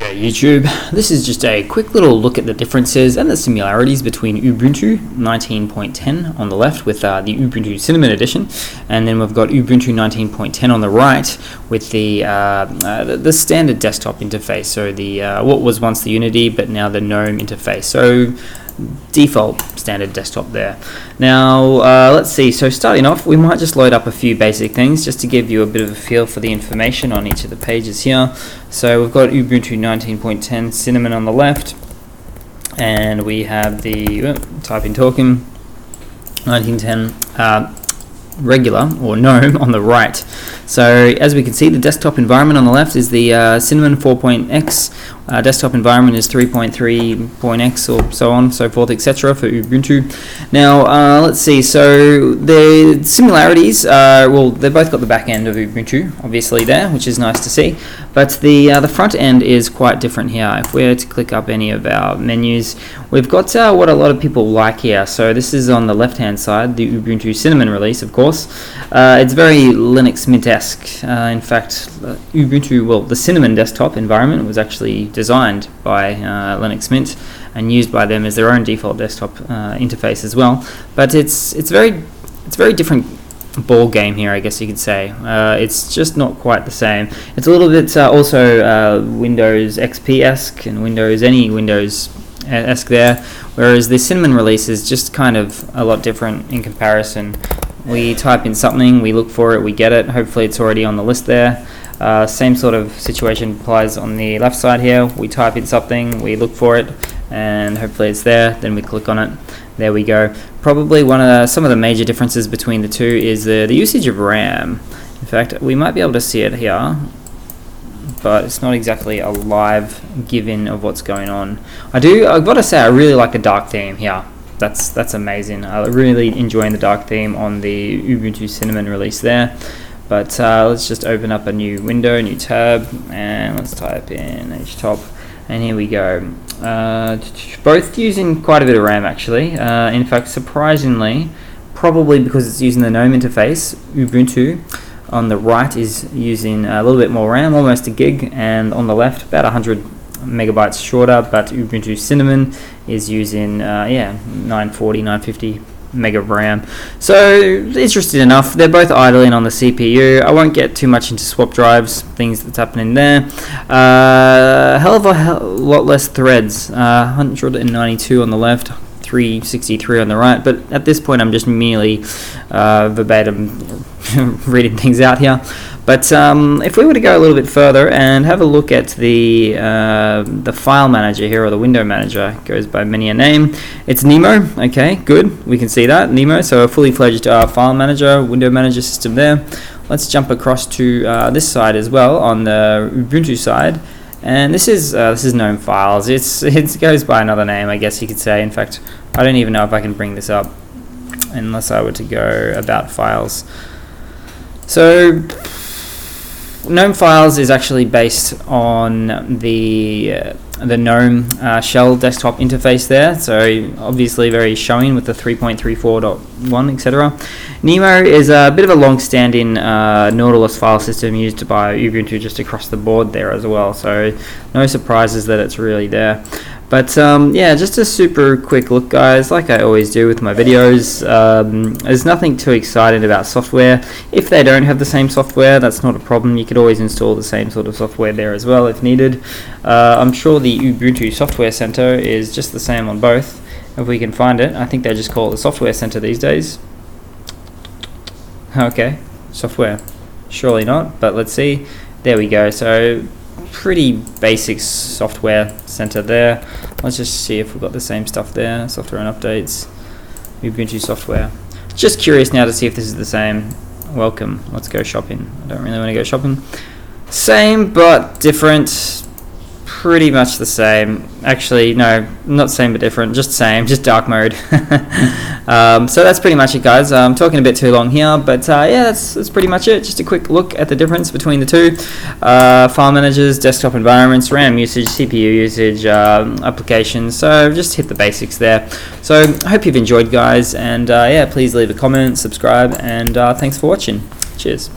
Hey YouTube, this is just a quick little look at the differences and the similarities between Ubuntu 19.10 on the left with the Ubuntu Cinnamon edition, and then we've got Ubuntu 19.10 on the right with the standard desktop interface, so the what was once the Unity but now the GNOME interface. So default standard desktop there. Now let's see, so starting off we might just load up a few basic things just to give you a bit of a feel for the information on each of the pages here. So we've got Ubuntu 19.10 Cinnamon on the left, and we have the typing talking 1910 regular or GNOME on the right. So as we can see, the desktop environment on the left is the Cinnamon 4.x, desktop environment is 3.3.x or so on, so forth, etc. for Ubuntu. Now let's see, so the similarities, well, they've both got the back end of Ubuntu obviously there, which is nice to see, but the front end is quite different here. If we were to click up any of our menus, we've got what a lot of people like here. So this is on the left hand side, the Ubuntu Cinnamon release, of course. It's very Linux Mint-esque. In fact, Ubuntu, well, the Cinnamon desktop environment was actually designed by Linux Mint and used by them as their own default desktop interface as well. But it's very different ball game here, I guess you could say. It's just not quite the same. It's a little bit also Windows XP-esque and any Windows-esque there, whereas the Cinnamon release is just kind of a lot different in comparison. We type in something, we look for it, we get it. Hopefully it's already on the list there. Same sort of situation applies on the left side here. We type in something, we look for it, and hopefully it's there. Then we click on it. There we go. Probably some of the major differences between the two is the usage of RAM. In fact, we might be able to see it here, but it's not exactly a live give-in of what's going on. I've got to say, I really like the dark theme here. That's amazing. I'm really enjoying the dark theme on the Ubuntu Cinnamon release there. But let's just open up a new window, new tab, and let's type in htop, and here we go. Both using quite a bit of RAM actually. In fact, surprisingly, probably because it's using the GNOME interface, Ubuntu on the right is using a little bit more RAM, almost a gig, and on the left about 100 megabytes shorter, but Ubuntu Cinnamon is using 940, 950 mega of RAM. So interesting enough, they're both idling on the CPU. I won't get too much into swap drives, things that's happening there. Hell of a lot less threads, 192 on the left, 363 on the right, but at this point I'm just merely verbatim reading things out here. But if we were to go a little bit further and have a look at the file manager here, or the window manager, it goes by many a name. It's Nemo. Okay, good. We can see that Nemo. So a fully fledged file manager, window manager system there. Let's jump across to this side as well on the Ubuntu side, and this is GNOME Files. It goes by another name, I guess you could say. In fact, I don't even know if I can bring this up unless I were to go about files. So GNOME Files is actually based on the GNOME shell desktop interface there, so obviously very showing with the 3.34.1, etc. Nemo is a bit of a long-standing Nautilus file system used by Ubuntu just across the board there as well, so no surprises that it's really there. But yeah, just a super quick look, guys, like I always do with my videos. There's nothing too exciting about software. If they don't have the same software, that's not a problem. You could always install the same sort of software there as well if needed. I'm sure the Ubuntu Software Center is just the same on both, if we can find it. I think they just call it the Software Center these days. Okay, software. Surely not, but let's see. There we go. So pretty basic software center there. Let's just see if we've got the same stuff there. Software and updates, Ubuntu software. Just curious now to see if this is the same. Welcome. Let's go shopping. I don't really want to go shopping. Same but different. Pretty much the same. Actually, no, not same but different. Just same, just dark mode. So that's pretty much it, guys. I'm talking a bit too long here, but yeah, that's pretty much it. Just a quick look at the difference between the two. File managers, desktop environments, RAM usage, CPU usage, applications. So just hit the basics there. So I hope you've enjoyed, guys, and yeah, please leave a comment, subscribe, and thanks for watching. Cheers.